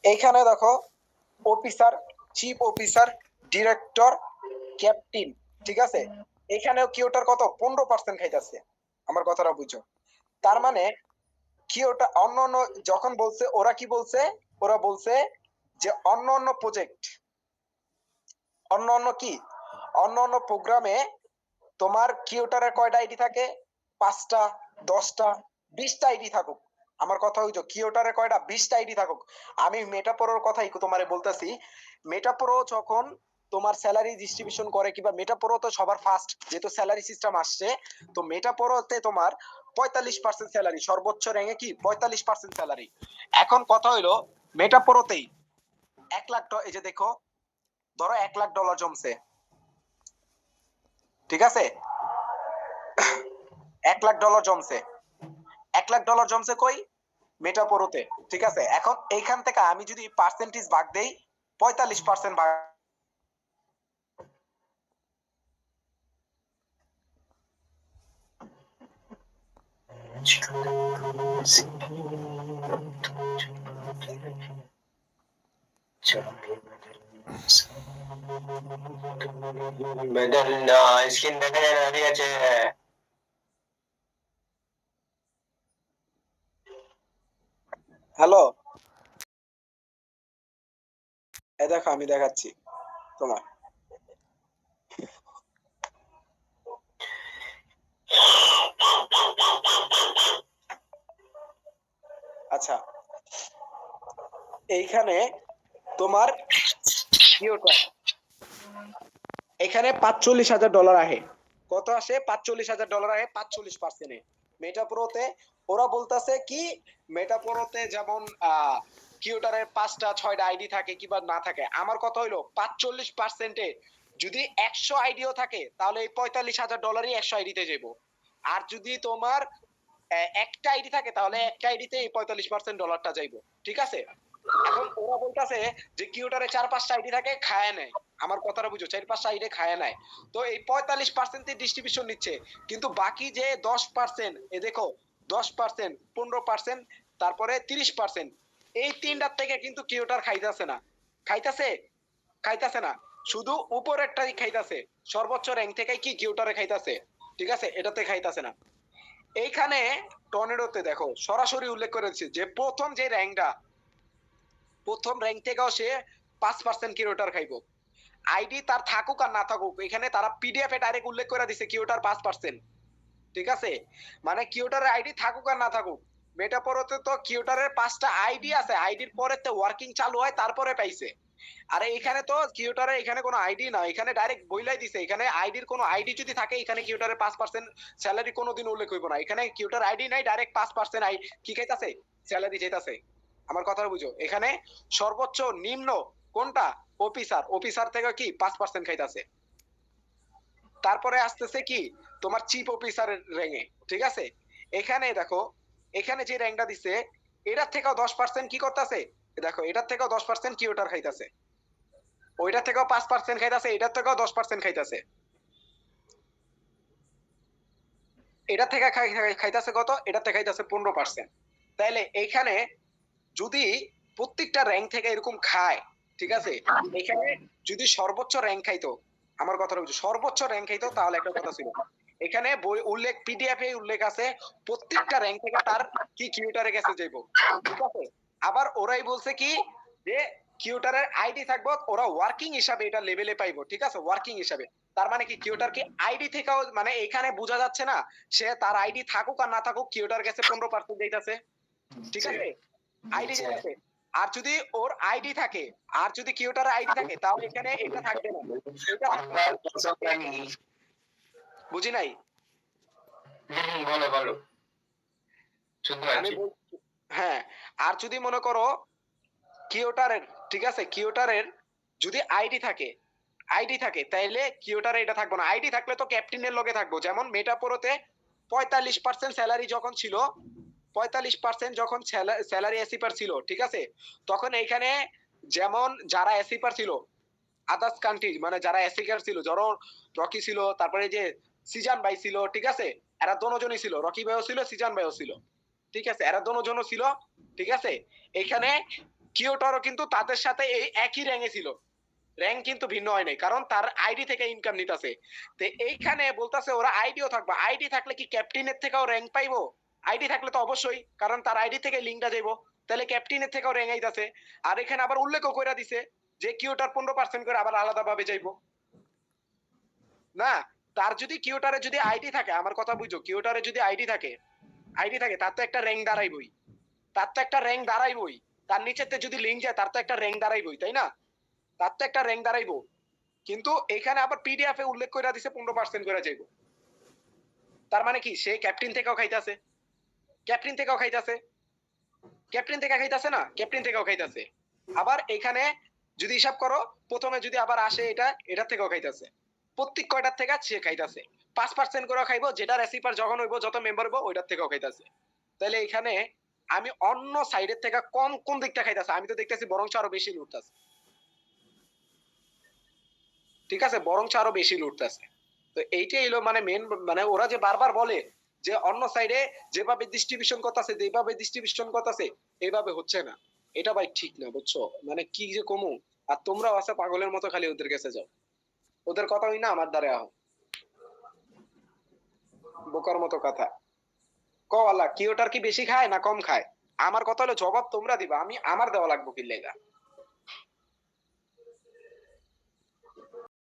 এইখানে দেখো officer, chief officer, director, captain, ঠিক আছে। এখানেও কিওটার কত 15% খাইতেছে। আমার কথাটা বুঝো। তার মানে কিওটা অন্য অন্য যখন বলছে, ওরা কি বলছে, ওরা বলছে যে অন্য অন্য প্রজেক্ট, অন্য অন্য কি, অন্য অন্য প্রোগ্রামে তোমার কিওটারের কয়টা আইডি থাকে, 5টা, 10টা, 20টা আইডি থাকুক। আমার কথা হইতো কিওটারে কয়টা, 20টা আইডি থাকুক। আমি মেটাপ্রোর কথাই তোমারে বলতেছি। মেটাপ্রো যখন তোমার স্যালারি ডিস্ট্রিবিউশন করে, কিংবা মেটাপ্রো তো সবার ফার্স্ট যেহেতু স্যালারি সিস্টেম আসছে, তো মেটাপ্রোতে তোমার 45% স্যালারি, সর্বোচ্চ র্যাঙ্কে কি 45% স্যালারি। এখন কথা হইলো মেটাপ্রোতেই 1 লাখ, এই যে দেখো, ধরো $1 লাখ জমছে, ঠিক আছে, $1 লাখ জমছে, $1 লাখ জমছে কই, মেটাপ্রোতে, ঠিক আছে। এখন এইখান থেকে আমি যদি পার্সেন্টেজ ভাগ দেই, 45% ভাগ, স্ক্রিন দেখা যায় না, ঠিক আছে। হ্যালো, এই দেখো আমি দেখাচ্ছি তোমার। আচ্ছা, এইখানে তোমার কিওটার এখানে $45,000 আহে। কত আসে, $45,000 আহে 45%। মেটাপ্রোতে ওরা বলতেছে কি, মেটাপ্রোতে যেমন কিউটারের 5টা 6টা আইডি থাকে কিংবা না থাকে, আমার কথা হইলো 45%-এ যদি 100 আইডিও থাকে, তাহলে এই $45,000-ই 100 আইডিতে যাবো। আর যদি তোমার একটা আইডি থাকে, তাহলে একটা আইডিতে এই $45% যাইবো, ঠিক আছে। এখন ওরা বলতেছে যে কিউটারে 4-5টা আইডি থাকে, খায় নেয়। আমার কথাটা বুঝো, 4-5টা আইডি খায় নেয়। তো এই 45% ডিস্ট্রিবিউশন নিচ্ছে, কিন্তু বাকি যে 10%, এ দেখো 10%, 15%, তারপরে 30%, এই তিনটার থেকে কিন্তু কিউটার খাইতেছে না। খাইতেছে, খাইতেছে না, শুধু উপরেরটাই খাইতেছে। সর্বোচ্চ র্যাঙ্ক থেকে কি কিউটারে খাইতেছে, ঠিক আছে, এটাতে খাইতেছে না। এইখানে টর্নেডোতে দেখো সরাসরি উল্লেখ করেছে যে প্রথম যে র্যাঙ্কটা, প্রথম র্যাঙ্ক থেকেও সে 5% কিউটার খাইবো। আইডি তার থাকুক আর না থাকুক, এখানে তারা পিডিএফ এ ডাইরেক্ট উল্লেখ করে দিছে কিউটার 5%, ঠিক আছে। মানে কিউটারের আইডি থাকুক আর না থাকুক, মেটাপরতে তো কিউটারের 5টা আইডি আছে, আইডির পরে তো ওয়ার্কিং চালু হয়, তারপরে পাইছে। আরে এখানে তো কিউটারে এখানে কোনো আইডি না, এখানে ডাইরেক্ট বইলাই দিছে, এখানে আইডির কোনো আইডি যদি থাকে, এখানে কিউটারে 5% স্যালারি কোনোদিন উল্লেখ হইব না। এখানে কিউটার আইডি নাই, ডাইরেক্ট 5% কি খাইতাছে, স্যালারি চাইতাছে। আমার কথা বুঝো, এখানে সর্বোচ্চ নিম্ন কোনটা, অফিসার, অফিসার থেকে কি 5% খাইতাছে। তারপরে আসতেছে কি তোমার চিফ অফিসারের র্যাঙ্কে, ঠিক আছে। এখানে দেখো, এখানে যে র্যাঙ্কটা দিছে, এটার থেকেও 10% কি করতেছে, দেখো এটার থেকেও 10% কিউটার খাইতাছে, ওইটার থেকেও 5% খাইতাছে, এটার থেকেও 10% খাইতাছে, এটা থেকে খাইতাছে কত, এটা থেকে খাইতাছে 15%। তাইলে এইখানে যদি প্রত্যেকটা র্যাঙ্ক থেকে এরকম খায়, ঠিক আছে, এখানে যদি সর্বোচ্চ র্যাঙ্ক খাইতো, আমার কথাটা বুঝছো, সর্বোচ্চ র্যাঙ্ক খাইতো, তাহলে একটা কথা ছিল। এখানে বই উল্লেখ, পিডিএফ এ উল্লেখ আছে প্রত্যেকটা র্যাঙ্ক থেকে তার কি কিউটারে গেছে যাইবো, ঠিক আছে। আবার ওরাই বলছে কি যে কিউটারের আইডি থাকবো, ওরা ওয়ার্কিং হিসাবে এটা লেভেলে পাইবো, ঠিক আছে, ওয়ার্কিং হিসাবে। তার মানে কি কিউটার কি আইডি থেকেও, মানে এখানে বোঝা যাচ্ছে না সে তার আইডি থাকুক আর না থাকুক, কিউটার গেছে 15% দিতেছে, ঠিক আছে, আইডি যেতেছে। আর যদি ওর আইডি থাকে, আর যদি কিউটার আইডি থাকে, তাহলে এখানে এটা থাকবে না, এটা বুঝি নাই। বলো বলো, শুনতে আমি পাচ্ছি। হ্যাঁ, আর যদি মনে করো কিউটারের, ঠিক আছে, কিউটারের যদি আইডি থাকে, আইডি থাকে, তাইলে কিউটারে এটা থাকবো না। আইডি থাকলে তো ক্যাপ্টেনের লগে থাকবো। যেমন মেটাপোরোতে 45% স্যালারি যখন ছিল, 45% যখন স্যালারি এসিপার ছিল, ঠিক আছে, তখন এইখানে যেমন যারা এসিপার ছিল, আদার্স কান্ট্রি, মানে যারা এসিকার ছিল, ধরো রকি ছিল, তারপরে যে সিজান ভাই ছিল, ঠিক আছে, এরা দোনোজনই ছিল, রকি ভাইও ছিল, সিজান ভাইও ছিল, ঠিক আছে, এরা দোনোজনও ছিল, ঠিক আছে। এখানে কিওটারও কিন্তু তাদের সাথে এই একই র্যাঙ্কে ছিল, র্যাঙ্ক কিন্তু ভিন্ন হয় নাই, কারণ তার আইডি থেকে ইনকাম নিতেছে। তো এইখানে বলতেছে ওরা আইডিও থাকবে, আইডি থাকলে কি ক্যাপ্টেনের থেকেও র্যাঙ্ক পাইবো? আইডি থাকলে তো অবশ্যই, কারণ তার আইডি থেকে লিঙ্কটা যাইবো, তাহলে ক্যাপ্টেনের থেকেও র্যাঙ্ক আইতাছে। আর এখানে আবার উল্লেখও করে দিছে যে কিওটার 15% করে আবার আলাদা ভাবে যাইবো না। তার যদি কিওটারে যদি আইডি থাকে, আমার কথা বুঝো, কিওটারে যদি আইডি থাকে, তার তো একটা র্যাঙ্ক দাঁড়াইবই, তার তো একটা র্যাঙ্ক দাঁড়াইবই। তার নিচেতে যদি লিঙ্ক যায় তার তো একটা র্যাঙ্ক দাঁড়াইবই, তাই না? তার তো একটা র্যাঙ্ক দাঁড়াইবো। কিন্তু এখানে আবার পিডিএফ এ উল্লেখ করে দিছে 15% করে যাইবো। তার মানে কি সে ক্যাপ্টেন থেকেও খাইতাছে, ক্যাপ্টেন থেকেও খাইতাছে, ক্যাপ্টেন থেকে খাইতাছে না, ক্যাপ্টেন থেকেও খাইতাছে। আবার এখানে যদি হিসাব করো, প্রথমে যদি আবার আসে এটা থেকেও খাইতাছে, প্রত্যেক কয়টার থেকে সে খাইতাছে 5% করে খাইবো, যেটা রেসিপার যখন হইবো, যত মেম্বার হইবো, ওইটার থেকেও খাইতাছে। তাহলে এখানে আমি অন্য সাইডের থেকে কম কোন দিকটা খাইতাছে? আমি তো দেখতেছি বরঞ্চ আরো বেশি লুটতাছে। ঠিক আছে, বরঞ্চ আরো বেশি লুটতাছে। তো এইটাই হলো মানে মেন, মানে ওরা যে বারবার বলে যে অন্য সাইডে যেভাবে ডিস্ট্রিবিউশন করতেছে, এইভাবে হচ্ছে না, এটা ভাই ঠিক না, বুঝছো? মানে কি যে কমু। আর তোমরাও আছে পাগলের মতো খালি ওদের কাছে যাও, ওদের কথা হই না আমার দ্বারে আহ, বোকার মতো কথা। ক আল্লাহ, কি ওটার কি বেশি খায় না কম খায়? আমার কথা হলো জবাব তোমরা দিবা, আমি আমার দেওয়া লাগবো কি লেগা।